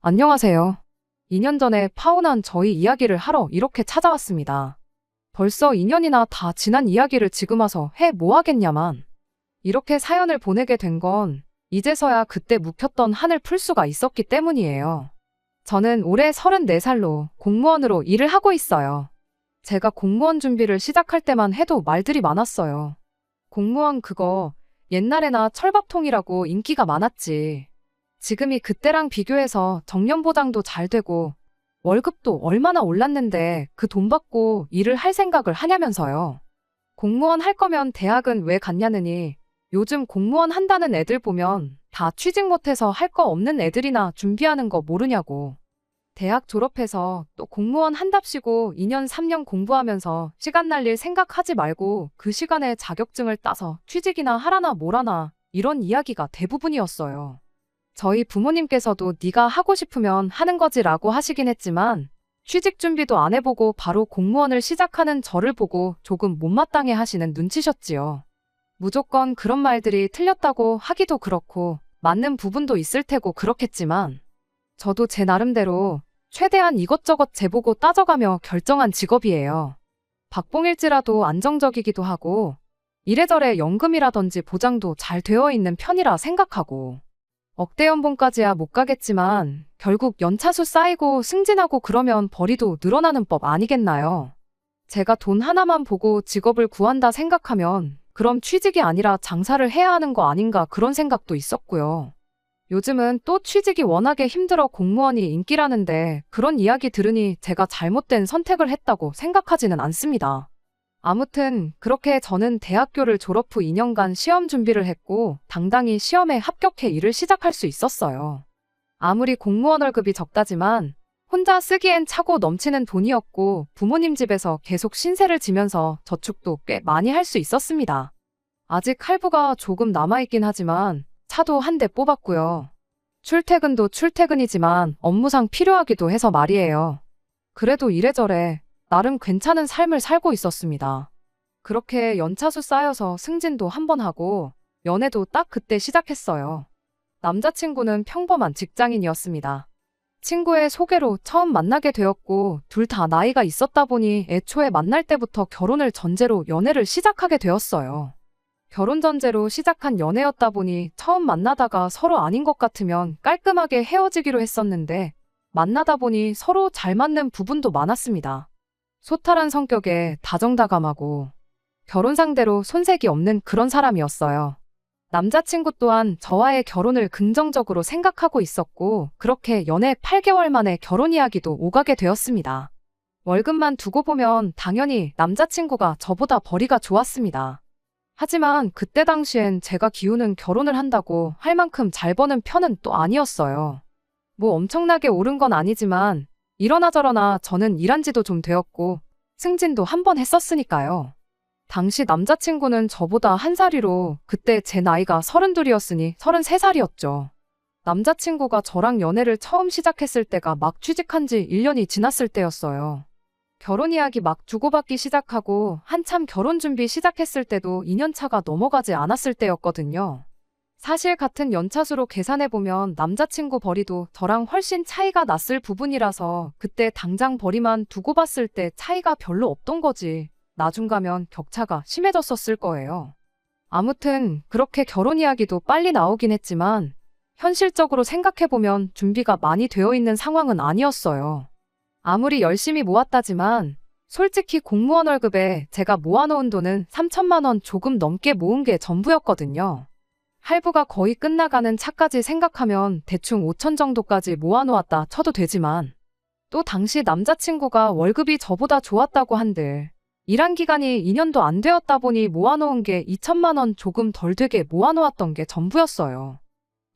안녕하세요. 2년 전에 파혼한 저희 이야기를 하러 이렇게 찾아왔습니다. 벌써 2년이나 다 지난 이야기를 지금 와서 해 뭐 하겠냐만. 이렇게 사연을 보내게 된 건 이제서야 그때 묵혔던 한을 풀 수가 있었기 때문이에요. 저는 올해 34살로 공무원으로 일을 하고 있어요. 제가 공무원 준비를 시작할 때만 해도 말들이 많았어요. 공무원 그거 옛날에나 철밥통이라고 인기가 많았지. 지금이 그때랑 비교해서 정년보장도 잘 되고 월급도 얼마나 올랐는데 그 돈 받고 일을 할 생각을 하냐면서요. 공무원 할 거면 대학은 왜 갔냐느니 요즘 공무원 한다는 애들 보면 다 취직 못해서 할 거 없는 애들이나 준비하는 거 모르냐고. 대학 졸업해서 또 공무원 한답시고 2년 3년 공부하면서 시간 날릴 생각하지 말고 그 시간에 자격증을 따서 취직이나 하라나 뭐라나 이런 이야기가 대부분이었어요. 저희 부모님께서도 네가 하고 싶으면 하는 거지라고 하시긴 했지만 취직 준비도 안 해보고 바로 공무원을 시작하는 저를 보고 조금 못마땅해 하시는 눈치셨지요. 무조건 그런 말들이 틀렸다고 하기도 그렇고 맞는 부분도 있을 테고 그렇겠지만 저도 제 나름대로 최대한 이것저것 재보고 따져가며 결정한 직업이에요. 박봉일지라도 안정적이기도 하고 이래저래 연금이라든지 보장도 잘 되어 있는 편이라 생각하고 억대 연봉까지야 못 가겠지만 결국 연차수 쌓이고 승진하고 그러면 벌이도 늘어나는 법 아니겠나요? 제가 돈 하나만 보고 직업을 구한다 생각하면 그럼 취직이 아니라 장사를 해야 하는 거 아닌가 그런 생각도 있었고요. 요즘은 또 취직이 워낙에 힘들어 공무원이 인기라는데 그런 이야기 들으니 제가 잘못된 선택을 했다고 생각하지는 않습니다. 아무튼 그렇게 저는 대학교를 졸업 후 2년간 시험 준비를 했고 당당히 시험에 합격해 일을 시작할 수 있었어요. 아무리 공무원 월급이 적다지만 혼자 쓰기엔 차고 넘치는 돈이었고 부모님 집에서 계속 신세를 지면서 저축도 꽤 많이 할 수 있었습니다. 아직 할부가 조금 남아있긴 하지만 차도 한 대 뽑았고요. 출퇴근도 출퇴근이지만 업무상 필요하기도 해서 말이에요. 그래도 이래저래 나름 괜찮은 삶을 살고 있었습니다. 그렇게 연차수 쌓여서 승진도 한 번 하고 연애도 딱 그때 시작했어요. 남자친구는 평범한 직장인이었습니다. 친구의 소개로 처음 만나게 되었고 둘 다 나이가 있었다 보니 애초에 만날 때부터 결혼을 전제로 연애를 시작하게 되었어요. 결혼 전제로 시작한 연애였다 보니 처음 만나다가 서로 아닌 것 같으면 깔끔하게 헤어지기로 했었는데 만나다 보니 서로 잘 맞는 부분도 많았습니다. 소탈한 성격에 다정다감하고 결혼 상대로 손색이 없는 그런 사람이었어요. 남자친구 또한 저와의 결혼을 긍정적으로 생각하고 있었고 그렇게 연애 8개월 만에 결혼 이야기도 오가게 되었습니다. 월급만 두고 보면 당연히 남자친구가 저보다 벌이가 좋았습니다. 하지만 그때 당시엔 제가 기우는 결혼을 한다고 할 만큼 잘 버는 편은 또 아니었어요. 뭐 엄청나게 오른 건 아니지만 이러나 저러나 저는 일한 지도 좀 되었고 승진도 한 번 했었으니까요. 당시 남자친구는 저보다 한 살 위로 그때 제 나이가 32이었으니 33살이었죠. 남자친구가 저랑 연애를 처음 시작했을 때가 막 취직한 지 1년이 지났을 때였어요. 결혼 이야기 막 주고받기 시작하고 한참 결혼 준비 시작했을 때도 2년 차가 넘어가지 않았을 때였거든요. 사실 같은 연차수로 계산해보면 남자친구 벌이도 저랑 훨씬 차이가 났을 부분이라서 그때 당장 벌이만 두고 봤을 때 차이가 별로 없던 거지 나중 가면 격차가 심해졌었을 거예요. 아무튼 그렇게 결혼 이야기도 빨리 나오긴 했지만 현실적으로 생각해보면 준비가 많이 되어 있는 상황은 아니었어요. 아무리 열심히 모았다지만 솔직히 공무원 월급에 제가 모아놓은 돈은 3천만 원 조금 넘게 모은 게 전부였거든요. 할부가 거의 끝나가는 차까지 생각하면 대충 5천 정도까지 모아놓았다 쳐도 되지만 또 당시 남자친구가 월급이 저보다 좋았다고 한들 일한 기간이 2년도 안 되었다 보니 모아놓은 게 2천만 원 조금 덜 되게 모아놓았던 게 전부였어요.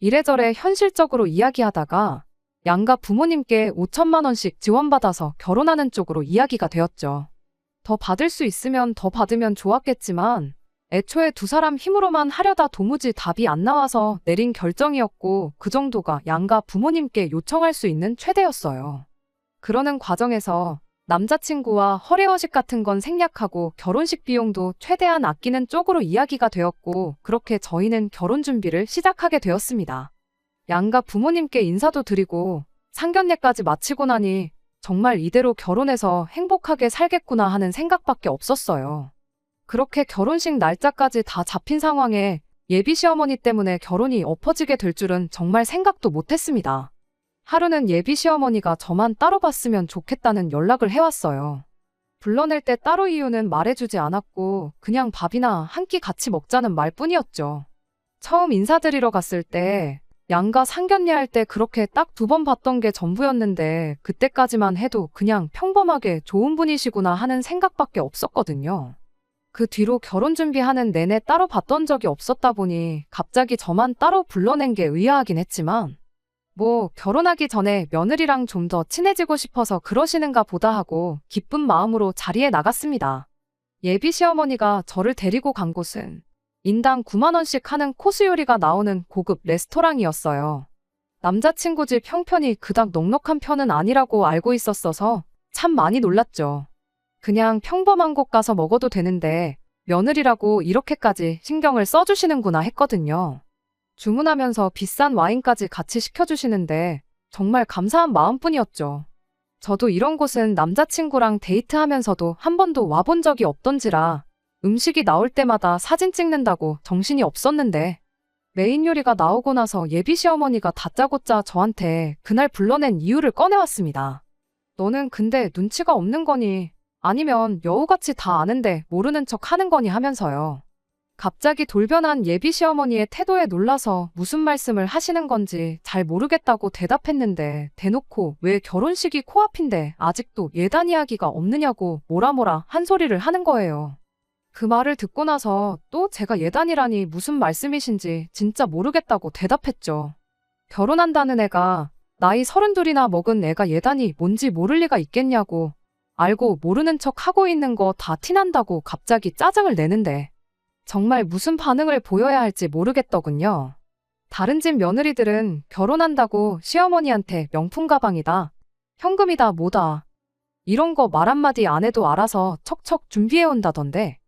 이래저래 현실적으로 이야기하다가 양가 부모님께 5천만 원씩 지원받아서 결혼하는 쪽으로 이야기가 되었죠. 더 받을 수 있으면 더 받으면 좋았겠지만 애초에 두 사람 힘으로만 하려다 도무지 답이 안 나와서 내린 결정이었고 그 정도가 양가 부모님께 요청할 수 있는 최대였어요. 그러는 과정에서 남자친구와 허례허식 같은 건 생략하고 결혼식 비용도 최대한 아끼는 쪽으로 이야기가 되었고 그렇게 저희는 결혼 준비를 시작하게 되었습니다. 양가 부모님께 인사도 드리고 상견례까지 마치고 나니 정말 이대로 결혼해서 행복하게 살겠구나 하는 생각밖에 없었어요. 그렇게 결혼식 날짜까지 다 잡힌 상황에 예비 시어머니 때문에 결혼이 엎어지게 될 줄은 정말 생각도 못했습니다. 하루는 예비 시어머니가 저만 따로 봤으면 좋겠다는 연락을 해왔어요. 불러낼 때 따로 이유는 말해주지 않았고 그냥 밥이나 한 끼 같이 먹자는 말뿐이었죠. 처음 인사드리러 갔을 때 양가 상견례 할 때 그렇게 딱 2번 봤던 게 전부였는데 그때까지만 해도 그냥 평범하게 좋은 분이시구나 하는 생각밖에 없었거든요. 그 뒤로 결혼 준비하는 내내 따로 봤던 적이 없었다 보니 갑자기 저만 따로 불러낸 게 의아하긴 했지만 뭐 결혼하기 전에 며느리랑 좀 더 친해지고 싶어서 그러시는가 보다 하고 기쁜 마음으로 자리에 나갔습니다. 예비 시어머니가 저를 데리고 간 곳은 인당 9만 원씩 하는 코스 요리가 나오는 고급 레스토랑이었어요. 남자친구 집 형편이 그닥 넉넉한 편은 아니라고 알고 있었어서 참 많이 놀랐죠. 그냥 평범한 곳 가서 먹어도 되는데 며느리라고 이렇게까지 신경을 써주시는구나 했거든요. 주문하면서 비싼 와인까지 같이 시켜주시는데 정말 감사한 마음뿐이었죠. 저도 이런 곳은 남자친구랑 데이트하면서도 한 번도 와본 적이 없던지라 음식이 나올 때마다 사진 찍는다고 정신이 없었는데 메인 요리가 나오고 나서 예비 시어머니가 다짜고짜 저한테 그날 불러낸 이유를 꺼내왔습니다. 너는 근데 눈치가 없는 거니? 아니면 여우같이 다 아는데 모르는 척 하는 거니 하면서요. 갑자기 돌변한 예비 시어머니의 태도에 놀라서 무슨 말씀을 하시는 건지 잘 모르겠다고 대답했는데 대놓고 왜 결혼식이 코앞인데 아직도 예단 이야기가 없느냐고 뭐라 한 소리를 하는 거예요. 그 말을 듣고 나서 또 제가 예단이라니 무슨 말씀이신지 진짜 모르겠다고 대답했죠. 결혼한다는 애가 나이 32이나 먹은 애가 예단이 뭔지 모를 리가 있겠냐고 알고 모르는 척 하고 있는 거 다 티난다고 갑자기 짜증을 내는데 정말 무슨 반응을 보여야 할지 모르겠더군요. 다른 집 며느리들은 결혼한다고 시어머니한테 명품 가방이다, 현금이다 뭐다 이런 거 말 한마디 안 해도 알아서 척척 준비해 온다던데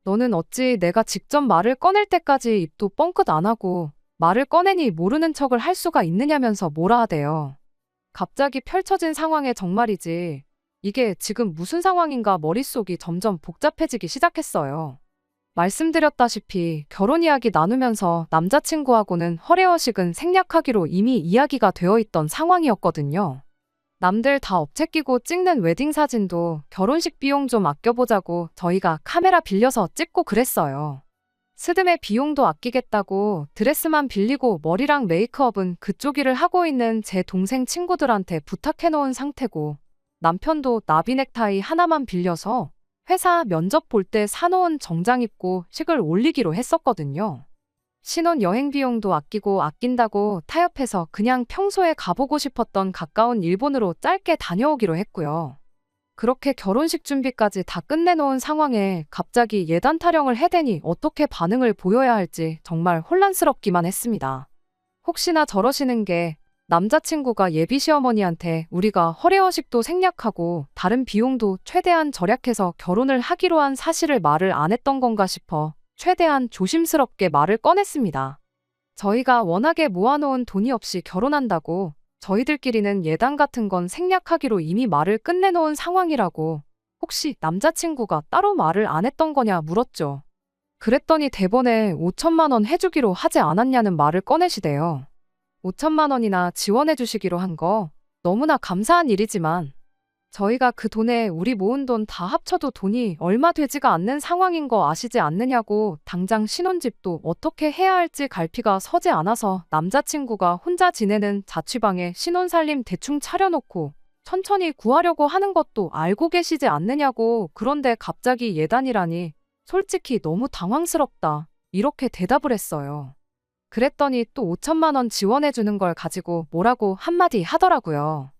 너는 어찌 내가 직접 말을 꺼낼 때까지 입도 뻥끗 안 하고 말을 꺼내니 모르는 척을 할 수가 있느냐면서 뭐라 하대요. 갑자기 펼쳐진 상황에 정말이지 이게 지금 무슨 상황인가 머릿속이 점점 복잡해지기 시작했어요. 말씀드렸다시피 결혼 이야기 나누면서 남자친구하고는 허례허식은 생략하기로 이미 이야기가 되어 있던 상황이었거든요. 남들 다 업체 끼고 찍는 웨딩 사진도 결혼식 비용 좀 아껴보자고 저희가 카메라 빌려서 찍고 그랬어요. 스드메 비용도 아끼겠다고 드레스만 빌리고 머리랑 메이크업은 그쪽 일을 하고 있는 제 동생 친구들한테 부탁해놓은 상태고 남편도 나비 넥타이 하나만 빌려서 회사 면접 볼 때 사놓은 정장 입고 식을 올리기로 했었거든요. 신혼 여행 비용도 아낀다고 타협해서 그냥 평소에 가보고 싶었던 가까운 일본으로 짧게 다녀오기로 했고요. 그렇게 결혼식 준비까지 다 끝내놓은 상황에 갑자기 예단 타령을 해대니 어떻게 반응을 보여야 할지 정말 혼란스럽기만 했습니다. 혹시나 저러시는 게 남자친구가 예비 시어머니한테 우리가 허례허식도 생략하고 다른 비용도 최대한 절약해서 결혼을 하기로 한 사실을 말을 안 했던 건가 싶어 최대한 조심스럽게 말을 꺼냈습니다. 저희가 워낙에 모아놓은 돈이 없이 결혼한다고 저희들끼리는 예단 같은 건 생략하기로 이미 말을 끝내놓은 상황이라고 혹시 남자친구가 따로 말을 안 했던 거냐 물었죠. 그랬더니 대본에 5천만 원 해주기로 하지 않았냐는 말을 꺼내시대요. 5천만 원이나 지원해 주시기로 한 거 너무나 감사한 일이지만 저희가 그 돈에 우리 모은 돈 다 합쳐도 돈이 얼마 되지가 않는 상황인 거 아시지 않느냐고 당장 신혼집도 어떻게 해야 할지 갈피가 서지 않아서 남자친구가 혼자 지내는 자취방에 신혼살림 대충 차려놓고 천천히 구하려고 하는 것도 알고 계시지 않느냐고 그런데 갑자기 예단이라니 솔직히 너무 당황스럽다 이렇게 대답을 했어요. 그랬더니 또 5천만 원 지원해주는 걸 가지고 뭐라고 한마디 하더라고요.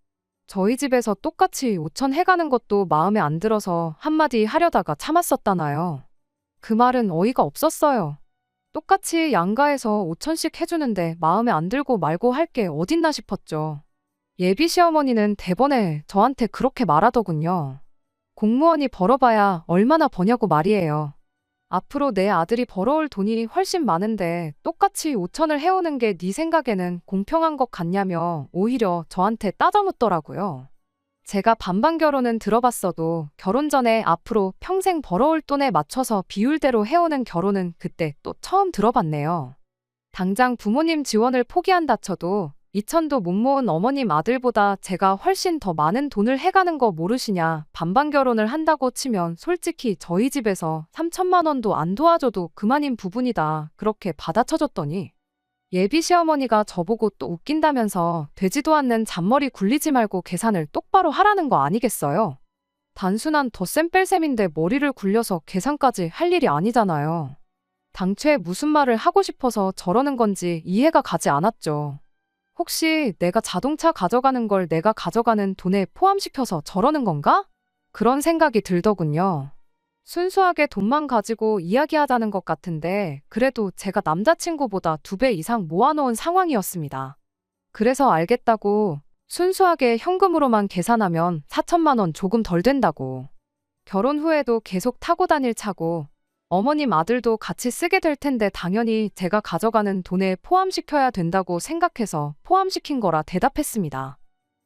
저희 집에서 똑같이 5천 해가는 것도 마음에 안 들어서 한마디 하려다가 참았었다나요. 그 말은 어이가 없었어요. 똑같이 양가에서 5천씩 해주는데 마음에 안 들고 말고 할 게 어딨나 싶었죠. 예비 시어머니는 대번에 저한테 그렇게 말하더군요. 공무원이 벌어봐야 얼마나 버냐고 말이에요. 앞으로 내 아들이 벌어올 돈이 훨씬 많은데 똑같이 5천을 해오는 게 네 생각에는 공평한 것 같냐며 오히려 저한테 따져묻더라고요. 제가 반반 결혼은 들어봤어도 결혼 전에 앞으로 평생 벌어올 돈에 맞춰서 비율대로 해오는 결혼은 그때 또 처음 들어봤네요. 당장 부모님 지원을 포기한다 쳐도 2천도 못 모은 어머님 아들보다 제가 훨씬 더 많은 돈을 해가는 거 모르시냐. 반반 결혼을 한다고 치면 솔직히 저희 집에서 3천만 원도 안 도와줘도 그만인 부분이다. 그렇게 받아쳐줬더니 예비 시어머니가 저보고 또 웃긴다면서 되지도 않는 잔머리 굴리지 말고 계산을 똑바로 하라는 거 아니겠어요? 단순한 덧셈 뺄셈인데 머리를 굴려서 계산까지 할 일이 아니잖아요. 당최 무슨 말을 하고 싶어서 저러는 건지 이해가 가지 않았죠. 혹시 내가 자동차 가져가는 걸 내가 가져가는 돈에 포함시켜서 저러는 건가? 그런 생각이 들더군요. 순수하게 돈만 가지고 이야기하자는 것 같은데 그래도 제가 남자친구보다 2배 이상 모아놓은 상황이었습니다. 그래서 알겠다고 순수하게 현금으로만 계산하면 4천만 원 조금 덜 된다고. 결혼 후에도 계속 타고 다닐 차고 어머님 아들도 같이 쓰게 될 텐데 당연히 제가 가져가는 돈에 포함시켜야 된다고 생각해서 포함시킨 거라 대답했습니다.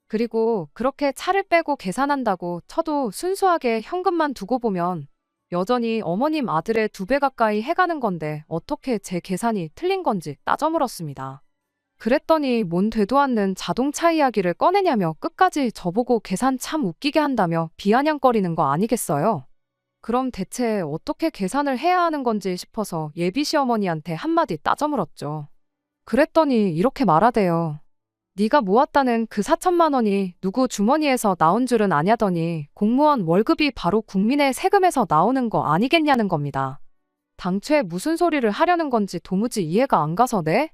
그리고 그렇게 차를 빼고 계산한다고 쳐도 순수하게 현금만 두고 보면 여전히 어머님 아들의 2배 가까이 해가는 건데 어떻게 제 계산이 틀린 건지 따져 물었습니다. 그랬더니 뭔 되도 않는 자동차 이야기를 꺼내냐며 끝까지 저보고 계산 참 웃기게 한다며 비아냥거리는 거 아니겠어요? 그럼 대체 어떻게 계산을 해야 하는 건지 싶어서 예비 시어머니한테 한마디 따져 물었죠. 그랬더니 이렇게 말하대요. 네가 모았다는 그 4천만 원이 누구 주머니에서 나온 줄은 아냐더니 공무원 월급이 바로 국민의 세금에서 나오는 거 아니겠냐는 겁니다. 당최 무슨 소리를 하려는 건지 도무지 이해가 안 가서 네?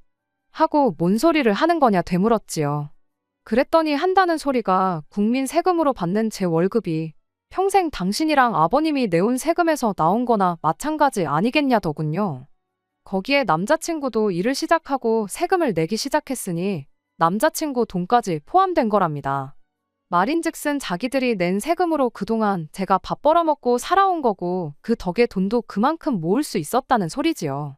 하고 뭔 소리를 하는 거냐 되물었지요. 그랬더니 한다는 소리가 국민 세금으로 받는 제 월급이 평생 당신이랑 아버님이 내온 세금에서 나온 거나 마찬가지 아니겠냐더군요. 거기에 남자친구도 일을 시작하고 세금을 내기 시작했으니 남자친구 돈까지 포함된 거랍니다. 말인즉슨 자기들이 낸 세금으로 그동안 제가 밥 벌어먹고 살아온 거고 그 덕에 돈도 그만큼 모을 수 있었다는 소리지요.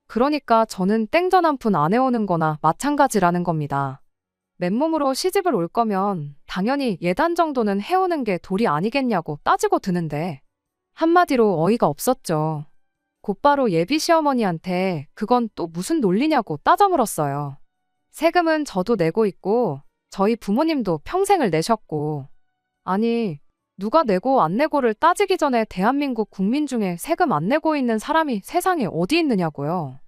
그러니까 저는 땡전 한 푼 안 해오는 거나 마찬가지라는 겁니다. 맨몸으로 시집을 올 거면 당연히 예단 정도는 해오는 게 도리 아니겠냐고 따지고 드는데 한마디로 어이가 없었죠. 곧바로 예비 시어머니한테 그건 또 무슨 논리냐고 따져 물었어요. 세금은 저도 내고 있고 저희 부모님도 평생을 내셨고 아니 누가 내고 안 내고를 따지기 전에 대한민국 국민 중에 세금 안 내고 있는 사람이 세상에 어디 있느냐고요.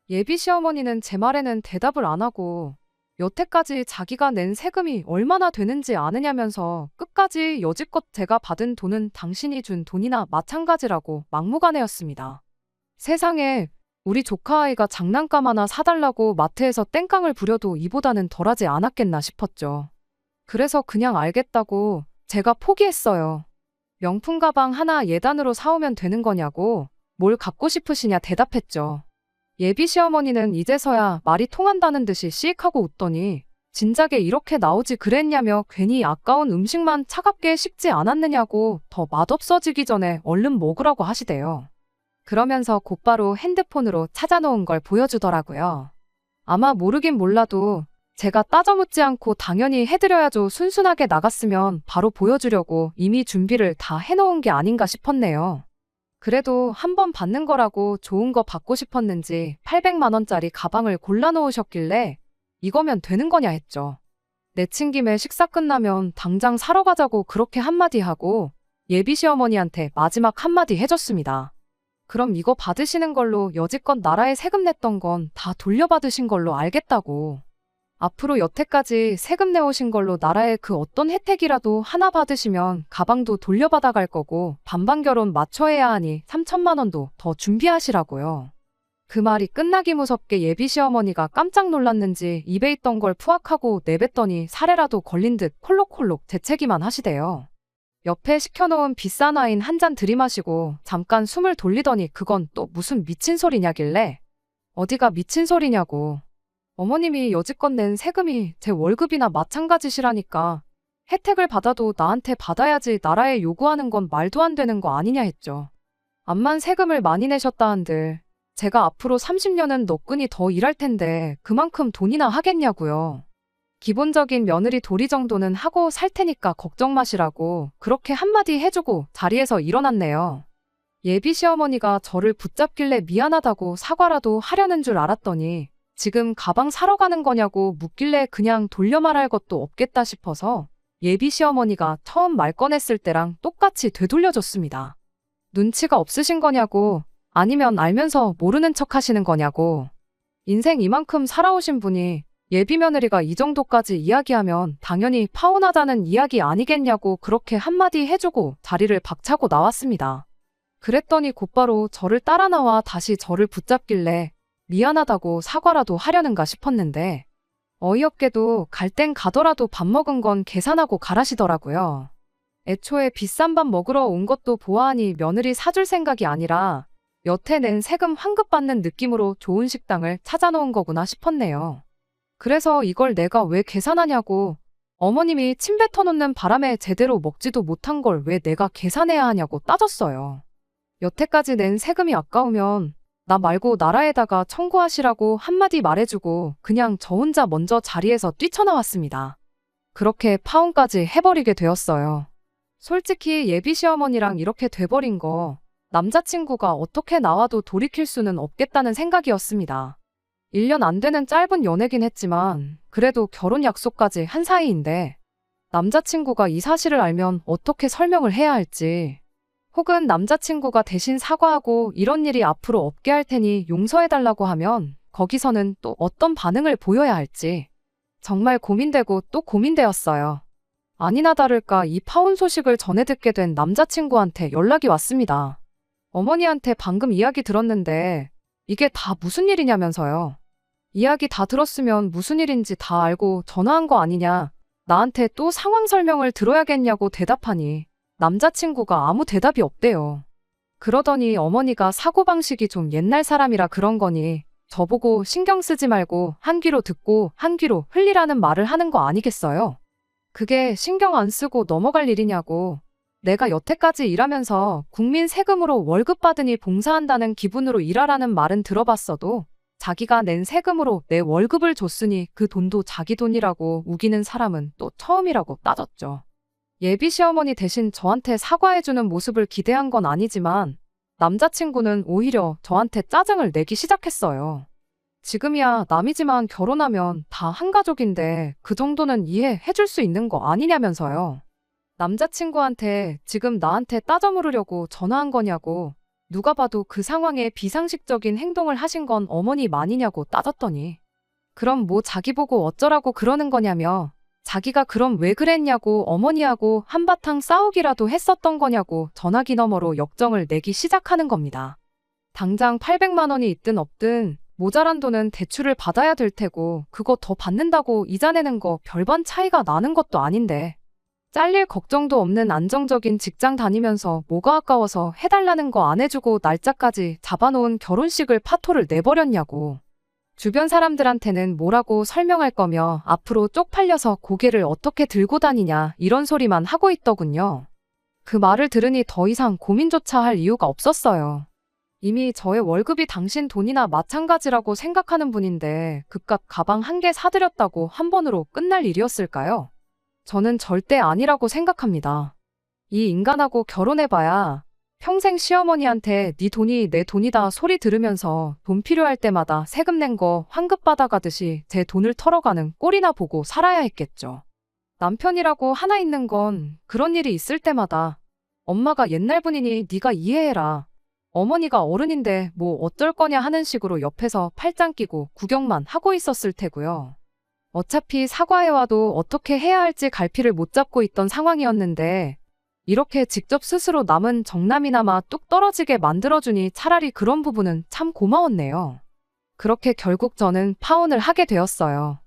예비 시어머니는 제 말에는 대답을 안 하고 여태까지 자기가 낸 세금이 얼마나 되는지 아느냐면서 끝까지 여지껏 제가 받은 돈은 당신이 준 돈이나 마찬가지라고 막무가내였습니다. 세상에 우리 조카 아이가 장난감 하나 사달라고 마트에서 땡깡을 부려도 이보다는 덜하지 않았겠나 싶었죠. 그래서 그냥 알겠다고 제가 포기했어요. 명품 가방 하나 예단으로 사오면 되는 거냐고 뭘 갖고 싶으시냐 대답했죠. 예비 시어머니는 이제서야 말이 통한다는 듯이 씩 하고 웃더니 진작에 이렇게 나오지 그랬냐며 괜히 아까운 음식만 차갑게 식지 않았느냐고 더 맛없어지기 전에 얼른 먹으라고 하시대요. 그러면서 곧바로 핸드폰으로 찾아놓은 걸 보여주더라고요. 아마 모르긴 몰라도 제가 따져묻지 않고 당연히 해드려야죠 순순하게 나갔으면 바로 보여주려고 이미 준비를 다 해놓은 게 아닌가 싶었네요. 그래도 한 번 받는 거라고 좋은 거 받고 싶었는지 800만 원짜리 가방을 골라놓으셨길래 이거면 되는 거냐 했죠. 내친 김에 식사 끝나면 당장 사러 가자고 그렇게 한마디 하고 예비 시어머니한테 마지막 한마디 해줬습니다. 그럼 이거 받으시는 걸로 여지껏 나라에 세금 냈던 건 다 돌려받으신 걸로 알겠다고. 앞으로 여태까지 세금 내오신 걸로 나라의 그 어떤 혜택이라도 하나 받으시면 가방도 돌려받아 갈 거고 반반 결혼 맞춰야 하니 3천만 원도 더 준비하시라고요. 그 말이 끝나기 무섭게 예비 시어머니가 깜짝 놀랐는지 입에 있던 걸 푸악하고 내뱉더니 사례라도 걸린 듯 콜록콜록 재채기만 하시대요. 옆에 시켜놓은 비싼 와인 한 잔 들이마시고 잠깐 숨을 돌리더니 그건 또 무슨 미친 소리냐길래 어디가 미친 소리냐고. 어머님이 여지껏 낸 세금이 제 월급이나 마찬가지시라니까 혜택을 받아도 나한테 받아야지 나라에 요구하는 건 말도 안 되는 거 아니냐 했죠. 암만 세금을 많이 내셨다 한들 제가 앞으로 30년은 너끈히 더 일할 텐데 그만큼 돈이나 하겠냐고요. 기본적인 며느리 도리 정도는 하고 살 테니까 걱정 마시라고 그렇게 한마디 해주고 자리에서 일어났네요. 예비 시어머니가 저를 붙잡길래 미안하다고 사과라도 하려는 줄 알았더니 지금 가방 사러 가는 거냐고 묻길래 그냥 돌려 말할 것도 없겠다 싶어서 예비 시어머니가 처음 말 꺼냈을 때랑 똑같이 되돌려줬습니다. 눈치가 없으신 거냐고, 아니면 알면서 모르는 척 하시는 거냐고. 인생 이만큼 살아오신 분이 예비 며느리가 이 정도까지 이야기하면 당연히 파혼하자는 이야기 아니겠냐고 그렇게 한마디 해주고 자리를 박차고 나왔습니다. 그랬더니 곧바로 저를 따라 나와 다시 저를 붙잡길래 미안하다고 사과라도 하려는가 싶었는데 어이없게도 갈 땐 가더라도 밥 먹은 건 계산하고 가라시더라고요. 애초에 비싼 밥 먹으러 온 것도 보아하니 며느리 사줄 생각이 아니라 여태 낸 세금 환급받는 느낌으로 좋은 식당을 찾아놓은 거구나 싶었네요. 그래서 이걸 내가 왜 계산하냐고, 어머님이 침 뱉어놓는 바람에 제대로 먹지도 못한 걸 왜 내가 계산해야 하냐고 따졌어요. 여태까지 낸 세금이 아까우면 나 말고 나라에다가 청구하시라고 한마디 말해주고 그냥 저 혼자 먼저 자리에서 뛰쳐나왔습니다. 그렇게 파혼까지 해버리게 되었어요. 솔직히 예비 시어머니랑 이렇게 돼버린 거 남자친구가 어떻게 나와도 돌이킬 수는 없겠다는 생각이었습니다. 1년 안 되는 짧은 연애긴 했지만 그래도 결혼 약속까지 한 사이인데 남자친구가 이 사실을 알면 어떻게 설명을 해야 할지, 혹은 남자친구가 대신 사과하고 이런 일이 앞으로 없게 할 테니 용서해달라고 하면 거기서는 또 어떤 반응을 보여야 할지 정말 고민되고 또 고민되었어요. 아니나 다를까 이 파혼 소식을 전해 듣게 된 남자친구한테 연락이 왔습니다. 어머니한테 방금 이야기 들었는데 이게 다 무슨 일이냐면서요. 이야기 다 들었으면 무슨 일인지 다 알고 전화한 거 아니냐, 나한테 또 상황 설명을 들어야겠냐고 대답하니 남자친구가 아무 대답이 없대요. 그러더니 어머니가 사고방식이 좀 옛날 사람이라 그런 거니 저보고 신경 쓰지 말고 한 귀로 듣고 한 귀로 흘리라는 말을 하는 거 아니겠어요? 그게 신경 안 쓰고 넘어갈 일이냐고. 내가 여태까지 일하면서 국민 세금으로 월급 받으니 봉사한다는 기분으로 일하라는 말은 들어봤어도 자기가 낸 세금으로 내 월급을 줬으니 그 돈도 자기 돈이라고 우기는 사람은 또 처음이라고 따졌죠. 예비 시어머니 대신 저한테 사과해주는 모습을 기대한 건 아니지만 남자친구는 오히려 저한테 짜증을 내기 시작했어요. 지금이야 남이지만 결혼하면 다 한 가족인데 그 정도는 이해해줄 수 있는 거 아니냐면서요. 남자친구한테 지금 나한테 따져 물으려고 전화한 거냐고, 누가 봐도 그 상황에 비상식적인 행동을 하신 건 어머니만이냐고 따졌더니 그럼 뭐 자기 보고 어쩌라고 그러는 거냐며, 자기가 그럼 왜 그랬냐고 어머니하고 한바탕 싸우기라도 했었던 거냐고 전화기 너머로 역정을 내기 시작하는 겁니다. 당장 800만 원이 있든 없든 모자란 돈은 대출을 받아야 될 테고 그거 더 받는다고 이자 내는 거 별반 차이가 나는 것도 아닌데 잘릴 걱정도 없는 안정적인 직장 다니면서 뭐가 아까워서 해달라는 거 안 해주고 날짜까지 잡아놓은 결혼식을 파토를 내버렸냐고. 주변 사람들한테는 뭐라고 설명할 거며 앞으로 쪽팔려서 고개를 어떻게 들고 다니냐 이런 소리만 하고 있더군요. 그 말을 들으니 더 이상 고민조차 할 이유가 없었어요. 이미 저의 월급이 당신 돈이나 마찬가지라고 생각하는 분인데 그깟 가방 한 개 사드렸다고 한 번으로 끝날 일이었을까요? 저는 절대 아니라고 생각합니다. 이 인간하고 결혼해봐야 평생 시어머니한테 네 돈이 내 돈이다 소리 들으면서 돈 필요할 때마다 세금 낸 거 환급 받아가듯이 제 돈을 털어가는 꼴이나 보고 살아야 했겠죠. 남편이라고 하나 있는 건 그런 일이 있을 때마다 엄마가 옛날 분이니 네가 이해해라, 어머니가 어른인데 뭐 어쩔 거냐 하는 식으로 옆에서 팔짱 끼고 구경만 하고 있었을 테고요. 어차피 사과해와도 어떻게 해야 할지 갈피를 못 잡고 있던 상황이었는데 이렇게 직접 스스로 남은 정남이나마 뚝 떨어지게 만들어주니 차라리 그런 부분은 참 고마웠네요. 그렇게 결국 저는 파혼을 하게 되었어요.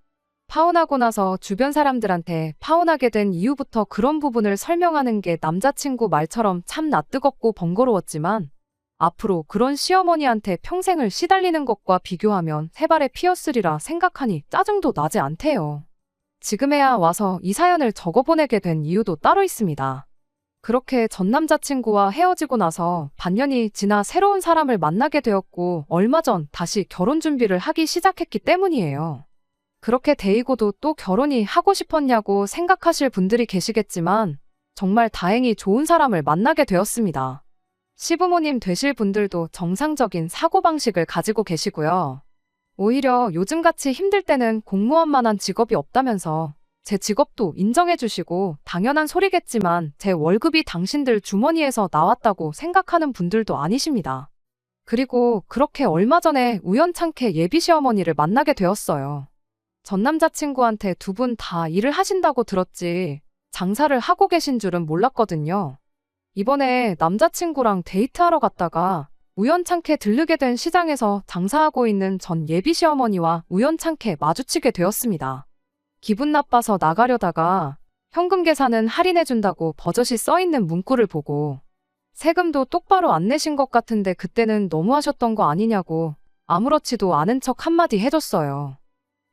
파혼하고 나서 주변 사람들한테 파혼하게 된 이유부터 그런 부분을 설명하는 게 남자친구 말처럼 참 낯뜨겁고 번거로웠지만 앞으로 그런 시어머니한테 평생을 시달리는 것과 비교하면 세 발의 피었으리라 생각하니 짜증도 나지 않대요. 지금에야 와서 이 사연을 적어보내게 된 이유도 따로 있습니다. 그렇게 전 남자친구와 헤어지고 나서 반년이 지나 새로운 사람을 만나게 되었고 얼마 전 다시 결혼 준비를 하기 시작했기 때문이에요. 그렇게 데이고도 또 결혼이 하고 싶었냐고 생각하실 분들이 계시겠지만 정말 다행히 좋은 사람을 만나게 되었습니다. 시부모님 되실 분들도 정상적인 사고방식을 가지고 계시고요. 오히려 요즘같이 힘들 때는 공무원만한 직업이 없다면서 제 직업도 인정해 주시고 당연한 소리겠지만 제 월급이 당신들 주머니에서 나왔다고 생각하는 분들도 아니십니다. 그리고 그렇게 얼마 전에 우연찮게 예비 시어머니를 만나게 되었어요. 전 남자친구한테 두 분 다 일을 하신다고 들었지 장사를 하고 계신 줄은 몰랐거든요. 이번에 남자친구랑 데이트하러 갔다가 우연찮게 들르게 된 시장에서 장사하고 있는 전 예비 시어머니와 우연찮게 마주치게 되었습니다. 기분 나빠서 나가려다가 현금 계산은 할인해준다고 버젓이 써있는 문구를 보고 세금도 똑바로 안 내신 것 같은데 그때는 너무하셨던 거 아니냐고 아무렇지도 않은 척 한마디 해줬어요.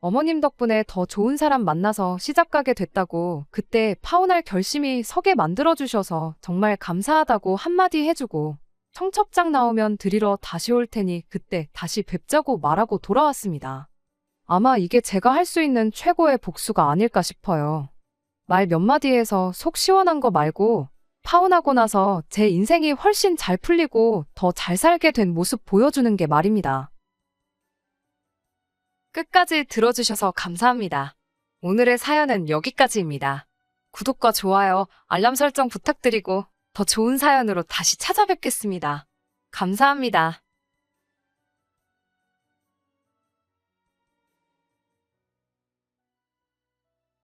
어머님 덕분에 더 좋은 사람 만나서 시집 가게 됐다고 그때 파혼할 결심이 서게 만들어주셔서 정말 감사하다고 한마디 해주고 청첩장 나오면 드리러 다시 올 테니 그때 다시 뵙자고 말하고 돌아왔습니다. 아마 이게 제가 할 수 있는 최고의 복수가 아닐까 싶어요. 말 몇 마디에서 속 시원한 거 말고 파혼하고 나서 제 인생이 훨씬 잘 풀리고 더 잘 살게 된 모습 보여주는 게 말입니다. 끝까지 들어주셔서 감사합니다. 오늘의 사연은 여기까지입니다. 구독과 좋아요, 알람 설정 부탁드리고 더 좋은 사연으로 다시 찾아뵙겠습니다. 감사합니다.